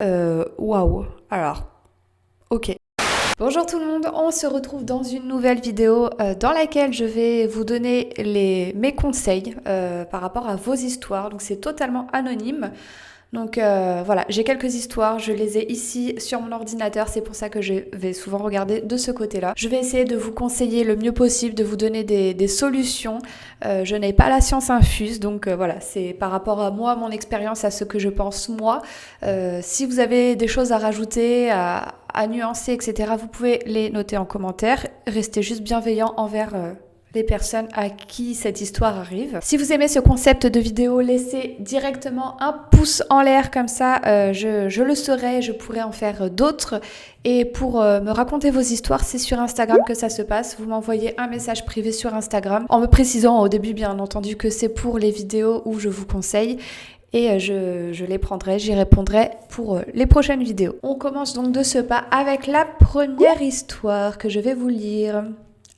Waouh. Alors, ok. Bonjour tout le monde, on se retrouve dans une nouvelle vidéo dans laquelle je vais vous donner mes conseils par rapport à vos histoires. Donc c'est totalement anonyme. Donc voilà, j'ai quelques histoires, je les ai ici sur mon ordinateur, c'est pour ça que je vais souvent regarder de ce côté-là. Je vais essayer de vous conseiller le mieux possible, de vous donner des solutions. Je n'ai pas la science infuse, donc voilà, c'est par rapport à moi, mon expérience, à ce que je pense moi. Si vous avez des choses à rajouter, à nuancer, etc., vous pouvez les noter en commentaire. Restez juste bienveillant envers les personnes à qui cette histoire arrive. Si vous aimez ce concept de vidéo, laissez directement un pouce en l'air, comme ça je le saurai, je pourrai en faire d'autres. Et pour me raconter vos histoires, c'est sur Instagram que ça se passe. Vous m'envoyez un message privé sur Instagram en me précisant au début bien entendu que c'est pour les vidéos où je vous conseille. Et je les prendrai, j'y répondrai pour les prochaines vidéos. On commence donc de ce pas avec la première histoire que je vais vous lire.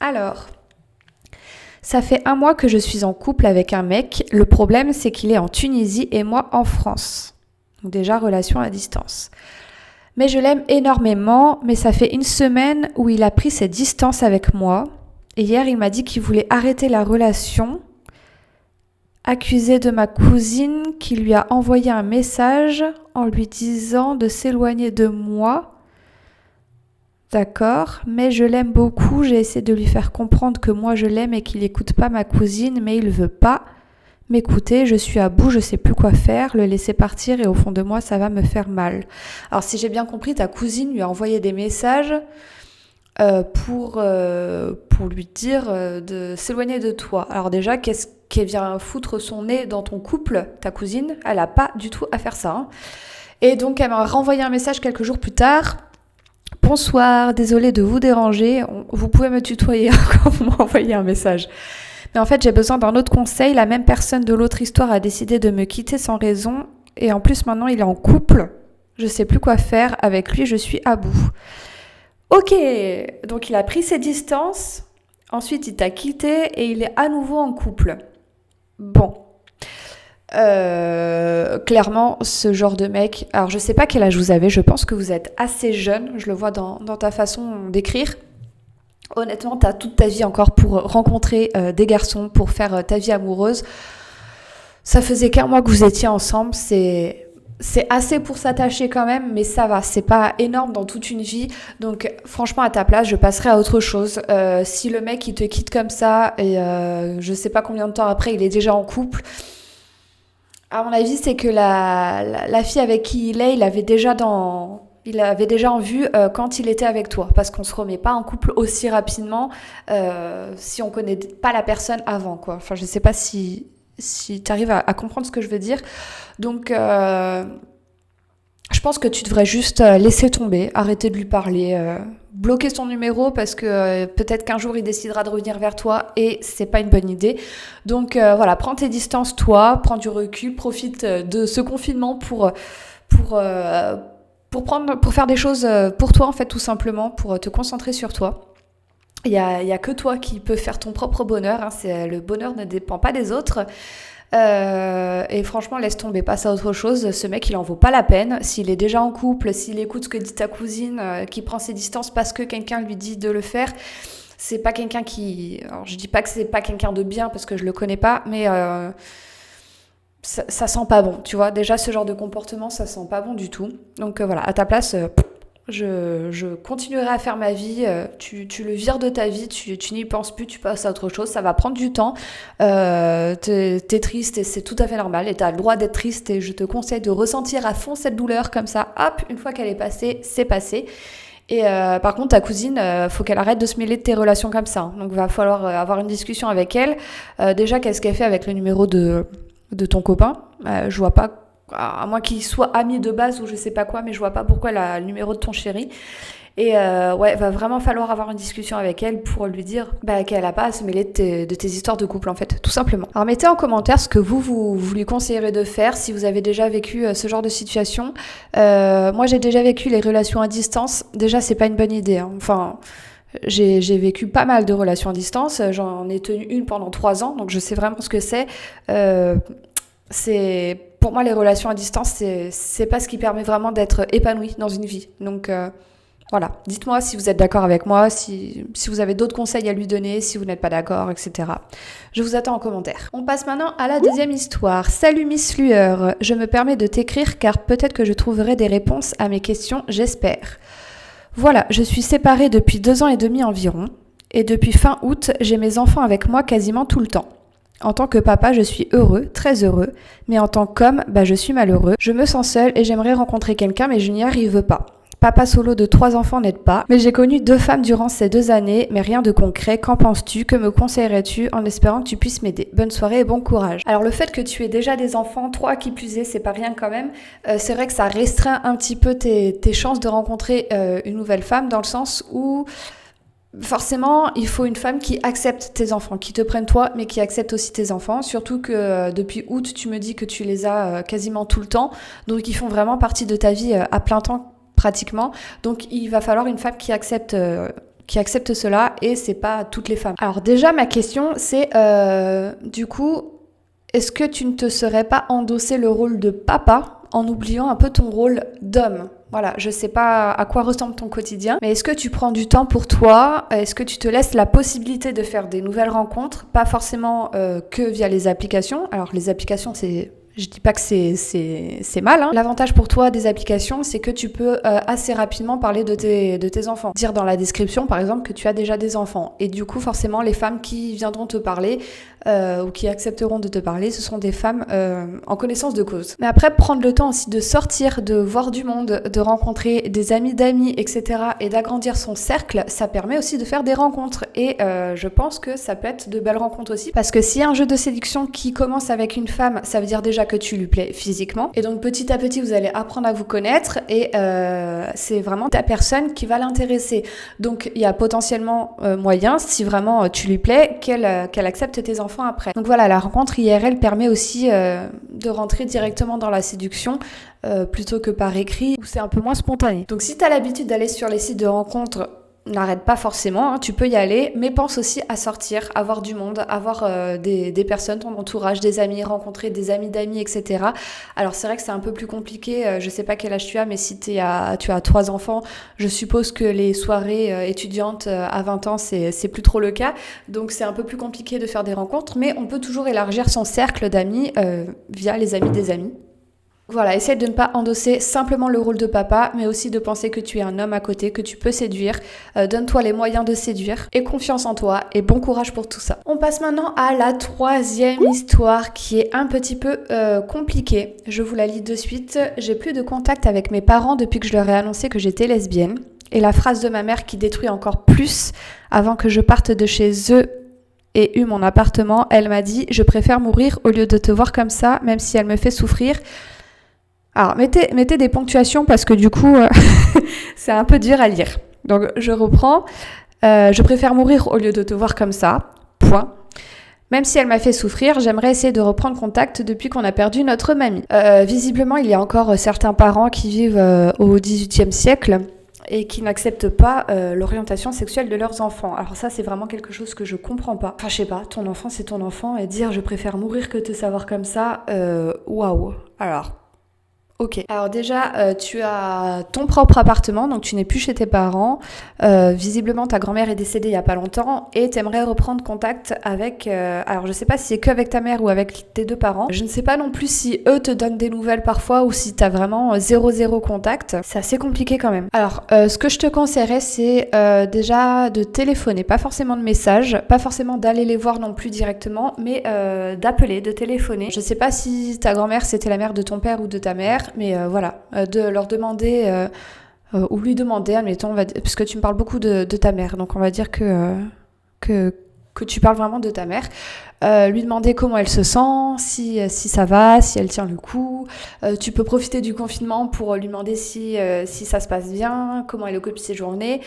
Alors, ça fait 1 mois que je suis en couple avec un mec. Le problème, c'est qu'il est en Tunisie et moi en France. Donc déjà, relation à distance. Mais je l'aime énormément, mais ça fait 1 semaine où il a pris ses distances avec moi. Et hier, il m'a dit qu'il voulait arrêter la relation, accusé de ma cousine qui lui a envoyé un message en lui disant de s'éloigner de moi. D'accord, mais je l'aime beaucoup, j'ai essayé de lui faire comprendre que moi je l'aime et qu'il n'écoute pas ma cousine, mais il veut pas m'écouter, je suis à bout, je sais plus quoi faire, le laisser partir et au fond de moi ça va me faire mal. Alors si j'ai bien compris, ta cousine lui a envoyé des messages pour lui dire de s'éloigner de toi. Alors déjà, qu'est-ce qu'elle vient foutre son nez dans ton couple, ta cousine? Elle a pas du tout à faire ça. Hein. Et donc elle m'a renvoyé un message quelques jours plus tard. Bonsoir, désolée de vous déranger. Vous pouvez me tutoyer quand vous m'envoyez un message. Mais en fait, j'ai besoin d'un autre conseil. La même personne de l'autre histoire a décidé de me quitter sans raison. Et en plus, maintenant, il est en couple. Je sais plus quoi faire. Avec lui, je suis à bout. Ok, donc il a pris ses distances. Ensuite, il t'a quitté et il est à nouveau en couple. Bon. Clairement, ce genre de mec, alors je sais pas quel âge vous avez, je pense que vous êtes assez jeune, je le vois dans ta façon d'écrire. Honnêtement, t'as toute ta vie encore pour rencontrer des garçons, pour faire ta vie amoureuse. Ça faisait qu'1 mois que vous étiez ensemble, c'est assez pour s'attacher quand même, mais ça va, c'est pas énorme dans toute une vie. Donc franchement, à ta place, je passerais à autre chose. Si le mec il te quitte comme ça et je sais pas combien de temps après il est déjà en couple, à mon avis, c'est que la fille avec qui il avait déjà en vue quand il était avec toi, parce qu'on se remet pas en couple aussi rapidement si on connaît pas la personne avant, quoi. Enfin, je sais pas si tu arrives à comprendre ce que je veux dire. Donc, je pense que tu devrais juste laisser tomber, arrêter de lui parler, bloquer son numéro parce que peut-être qu'un jour il décidera de revenir vers toi et c'est pas une bonne idée. Donc voilà, prends tes distances toi, prends du recul, profite de ce confinement pour faire des choses pour toi en fait tout simplement, pour te concentrer sur toi. Il y a que toi qui peux faire ton propre bonheur, hein, le bonheur ne dépend pas des autres. Et franchement, laisse tomber, passe à autre chose. Ce mec, il en vaut pas la peine. S'il est déjà en couple, s'il écoute ce que dit ta cousine, qui prend ses distances parce que quelqu'un lui dit de le faire, c'est pas quelqu'un qui... Alors, je dis pas que c'est pas quelqu'un de bien parce que je le connais pas, mais ça sent pas bon, tu vois. Déjà, ce genre de comportement, ça sent pas bon du tout. Donc voilà, à ta place... Je continuerai à faire ma vie, tu le vires de ta vie, tu n'y penses plus, tu passes à autre chose, ça va prendre du temps, t'es triste et c'est tout à fait normal et t'as le droit d'être triste et je te conseille de ressentir à fond cette douleur comme ça, hop, une fois qu'elle est passée, c'est passé. Et par contre, ta cousine, faut qu'elle arrête de se mêler de tes relations comme ça, hein. Donc va falloir avoir une discussion avec elle. Déjà, qu'est-ce qu'elle fait avec le numéro de ton copain? Je vois pas, à moins qu'il soit ami de base ou je sais pas quoi, mais je vois pas pourquoi elle a le numéro de ton chéri. Et ouais, va vraiment falloir avoir une discussion avec elle pour lui dire qu'elle a pas à se mêler de tes histoires de couple en fait, tout simplement. Alors mettez en commentaire ce que vous lui conseillerez de faire si vous avez déjà vécu ce genre de situation. Moi j'ai déjà vécu les relations à distance, déjà c'est pas une bonne idée, hein. Enfin... J'ai vécu pas mal de relations à distance, j'en ai tenu une pendant 3 ans, donc je sais vraiment ce que c'est. C'est pour moi, les relations à distance, c'est pas ce qui permet vraiment d'être épanoui dans une vie. Donc voilà, dites-moi si vous êtes d'accord avec moi, si vous avez d'autres conseils à lui donner, si vous n'êtes pas d'accord, etc. Je vous attends en commentaire. On passe maintenant à la deuxième histoire. Salut Miss Lueur, je me permets de t'écrire car peut-être que je trouverai des réponses à mes questions, j'espère. Voilà, je suis séparée depuis 2 ans et demi environ, et depuis fin août, j'ai mes enfants avec moi quasiment tout le temps. En tant que papa, je suis heureux, très heureux, mais en tant qu'homme, je suis malheureux. Je me sens seule et j'aimerais rencontrer quelqu'un, mais je n'y arrive pas. Papa solo de 3 enfants n'aide pas, mais j'ai connu 2 femmes durant ces 2 années, mais rien de concret. Qu'en penses-tu? Que me conseillerais-tu en espérant que tu puisses m'aider? Bonne soirée et bon courage. Alors le fait que tu aies déjà des enfants, 3 qui plus est, c'est pas rien quand même. C'est vrai que ça restreint un petit peu tes chances de rencontrer une nouvelle femme, dans le sens où forcément, il faut une femme qui accepte tes enfants, qui te prenne toi, mais qui accepte aussi tes enfants. Surtout que depuis août, tu me dis que tu les as quasiment tout le temps, donc ils font vraiment partie de ta vie à plein temps pratiquement. Donc il va falloir une femme qui accepte cela, et c'est pas toutes les femmes. Alors déjà, ma question c'est du coup, est-ce que tu ne te serais pas endossé le rôle de papa en oubliant un peu ton rôle d'homme? Voilà, je sais pas à quoi ressemble ton quotidien, mais est-ce que tu prends du temps pour toi? Est-ce que tu te laisses la possibilité de faire des nouvelles rencontres? Pas forcément que via les applications. Alors les applications, je dis pas que c'est mal, hein. L'avantage pour toi des applications, c'est que tu peux assez rapidement parler de tes enfants. Dire dans la description, par exemple, que tu as déjà des enfants. Et du coup, forcément, les femmes qui viendront te parler ou qui accepteront de te parler, ce sont des femmes en connaissance de cause. Mais après, prendre le temps aussi de sortir, de voir du monde, de rencontrer des amis d'amis, etc. et d'agrandir son cercle, ça permet aussi de faire des rencontres. Et je pense que ça peut être de belles rencontres aussi. Parce que s'il y a un jeu de séduction qui commence avec une femme, ça veut dire déjà que tu lui plais physiquement. Et donc petit à petit, vous allez apprendre à vous connaître et c'est vraiment ta personne qui va l'intéresser. Donc il y a potentiellement moyen, si vraiment tu lui plais, qu'elle accepte tes enfants après. Donc voilà, la rencontre IRL permet aussi de rentrer directement dans la séduction plutôt que par écrit où c'est un peu moins spontané. Donc si tu as l'habitude d'aller sur les sites de rencontres, n'arrête pas forcément, hein, tu peux y aller, mais pense aussi à sortir, à voir du monde, à voir des personnes, ton entourage, des amis, rencontrer des amis d'amis, etc. Alors c'est vrai que c'est un peu plus compliqué, je sais pas quel âge tu as, mais si tu as 3 enfants, je suppose que les soirées étudiantes à 20 ans, c'est plus trop le cas, donc c'est un peu plus compliqué de faire des rencontres, mais on peut toujours élargir son cercle d'amis via les amis des amis. Voilà, essaie de ne pas endosser simplement le rôle de papa, mais aussi de penser que tu es un homme à côté, que tu peux séduire. Donne-toi les moyens de séduire et confiance en toi et bon courage pour tout ça. On passe maintenant à la 3e histoire qui est un petit peu compliquée. Je vous la lis de suite. J'ai plus de contact avec mes parents depuis que je leur ai annoncé que j'étais lesbienne. Et la phrase de ma mère qui détruit encore plus avant que je parte de chez eux et eu mon appartement, elle m'a dit « Je préfère mourir au lieu de te voir comme ça, même si elle me fait souffrir. » Alors, mettez des ponctuations parce que du coup, c'est un peu dur à lire. Donc, je reprends. Je préfère mourir au lieu de te voir comme ça. Point. Même si elle m'a fait souffrir, j'aimerais essayer de reprendre contact depuis qu'on a perdu notre mamie. Visiblement, il y a encore certains parents qui vivent au XVIIIe siècle et qui n'acceptent pas l'orientation sexuelle de leurs enfants. Alors ça, c'est vraiment quelque chose que je comprends pas. Enfin, je sais pas, ton enfant, c'est ton enfant, et dire « je préfère mourir que te savoir comme ça », waouh. Alors... Ok. Alors déjà, tu as ton propre appartement, donc tu n'es plus chez tes parents. Visiblement, ta grand-mère est décédée il y a pas longtemps et tu aimerais reprendre contact avec... alors, je sais pas si c'est qu'avec ta mère ou avec tes 2 parents. Je ne sais pas non plus si eux te donnent des nouvelles parfois ou si tu as vraiment 0 contact. C'est assez compliqué quand même. Alors, ce que je te conseillerais, c'est déjà de téléphoner. Pas forcément de messages, pas forcément d'aller les voir non plus directement, mais d'appeler, de téléphoner. Je sais pas si ta grand-mère, c'était la mère de ton père ou de ta mère, mais voilà, de leur demander ou lui demander, admettons, puisque tu me parles beaucoup de ta mère, donc on va dire que tu parles vraiment de ta mère, lui demander comment elle se sent, si ça va, si elle tient le coup. Tu peux profiter du confinement pour lui demander si ça se passe bien, comment elle occupe ses journées.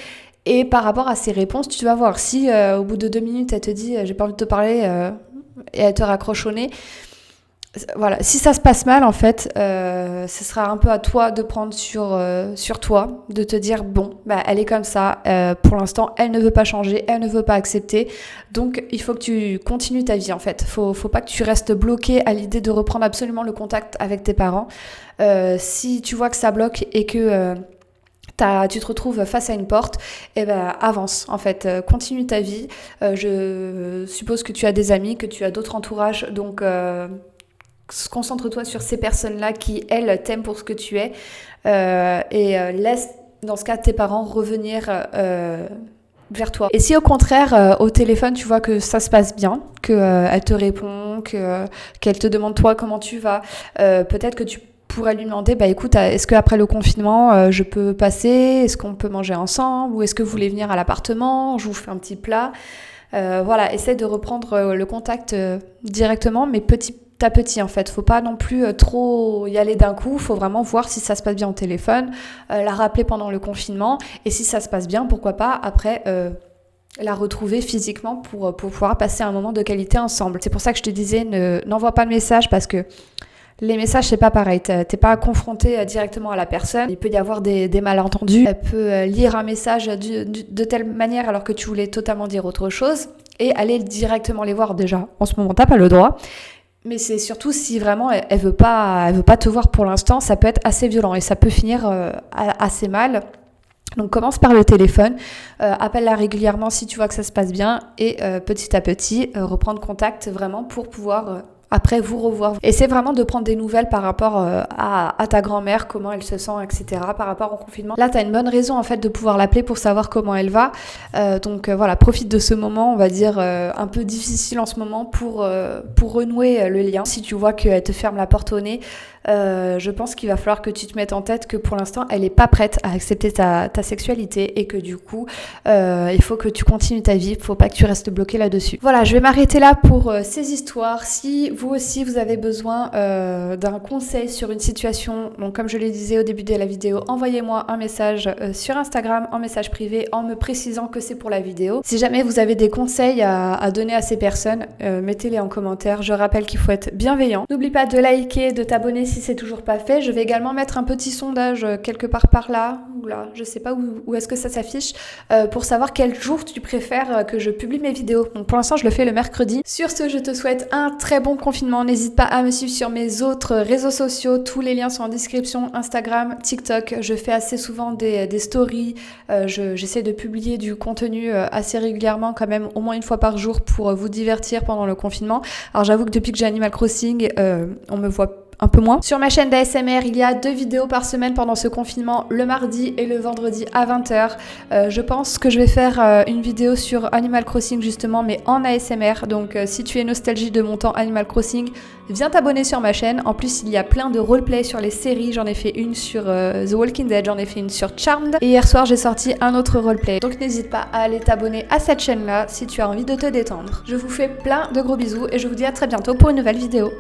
Et par rapport à ses réponses, tu vas voir si au bout de 2 minutes, elle te dit « j'ai pas envie de te parler » et elle te raccroche au nez. Voilà, si ça se passe mal, en fait, ce sera un peu à toi de prendre sur toi, de te dire, bon, bah, elle est comme ça, pour l'instant, elle ne veut pas changer, elle ne veut pas accepter, donc il faut que tu continues ta vie, en fait. Faut pas que tu restes bloqué à l'idée de reprendre absolument le contact avec tes parents. Si tu vois que ça bloque et que tu te retrouves face à une porte, et ben avance en fait, continue ta vie. Je suppose que tu as des amis, que tu as d'autres entourages, donc concentre-toi sur ces personnes-là qui, elles, t'aiment pour ce que tu es, laisse, dans ce cas, tes parents revenir vers toi. Et si au contraire, au téléphone, tu vois que ça se passe bien, qu'elle te répond, qu'elle te demande toi comment tu vas, peut-être que tu pourrais lui demander, bah écoute, est-ce qu'après le confinement, je peux passer, est-ce qu'on peut manger ensemble, ou est-ce que vous voulez venir à l'appartement, je vous fais un petit plat. Voilà, essaie de reprendre le contact directement, mais petit à petit en fait. Faut pas non plus trop y aller d'un coup, faut vraiment voir si ça se passe bien au téléphone, la rappeler pendant le confinement, et si ça se passe bien, pourquoi pas après la retrouver physiquement pour pouvoir passer un moment de qualité ensemble. C'est pour ça que je te disais, n'envoie pas de message, parce que les messages, c'est pas pareil. T'es pas confronté directement à la personne. Il peut y avoir des malentendus. Elle peut lire un message de telle manière alors que tu voulais totalement dire autre chose, et aller directement les voir. Déjà, en ce moment, t'as pas le droit. Mais c'est surtout si vraiment elle veut pas te voir pour l'instant, ça peut être assez violent et ça peut finir assez mal. Donc commence par le téléphone, appelle-la régulièrement si tu vois que ça se passe bien, et petit à petit reprendre contact vraiment pour pouvoir après vous revoir. Essaie vraiment de prendre des nouvelles par rapport à ta grand-mère, comment elle se sent, etc. par rapport au confinement. Là, tu as une bonne raison en fait de pouvoir l'appeler pour savoir comment elle va. Donc voilà, profite de ce moment, on va dire un peu difficile en ce moment pour renouer le lien. Si tu vois qu'elle te ferme la porte au nez, je pense qu'il va falloir que tu te mettes en tête que pour l'instant, elle n'est pas prête à accepter ta sexualité, et que du coup, il faut que tu continues ta vie, il ne faut pas que tu restes bloqué là-dessus. Voilà, je vais m'arrêter là pour ces histoires. Si vous aussi, vous avez besoin d'un conseil sur une situation, donc comme je le disais au début de la vidéo, envoyez-moi un message sur Instagram, en message privé, en me précisant que c'est pour la vidéo. Si jamais vous avez des conseils à donner à ces personnes, mettez-les en commentaire. Je rappelle qu'il faut être bienveillant. N'oublie pas de liker, de t'abonner si c'est toujours pas fait. Je vais également mettre un petit sondage quelque part par là, ou là, je sais pas où est-ce que ça s'affiche, pour savoir quel jour tu préfères que je publie mes vidéos. Donc pour l'instant, je le fais le mercredi. Sur ce, je te souhaite un très bon confinement. N'hésite pas à me suivre sur mes autres réseaux sociaux. Tous les liens sont en description. Instagram, TikTok. Je fais assez souvent des stories. J'essaie de publier du contenu assez régulièrement, quand même au moins une fois par jour, pour vous divertir pendant le confinement. Alors j'avoue que depuis que j'ai Animal Crossing, on me voit un peu moins. Sur ma chaîne d'ASMR, il y a 2 vidéos par semaine pendant ce confinement, le mardi et le vendredi à 20h. Je pense que je vais faire une vidéo sur Animal Crossing justement, mais en ASMR. Donc si tu es nostalgie de mon temps Animal Crossing, viens t'abonner sur ma chaîne. En plus, il y a plein de roleplay sur les séries. J'en ai fait une sur The Walking Dead, j'en ai fait une sur Charmed. Et hier soir, j'ai sorti un autre roleplay. Donc n'hésite pas à aller t'abonner à cette chaîne-là si tu as envie de te détendre. Je vous fais plein de gros bisous et je vous dis à très bientôt pour une nouvelle vidéo.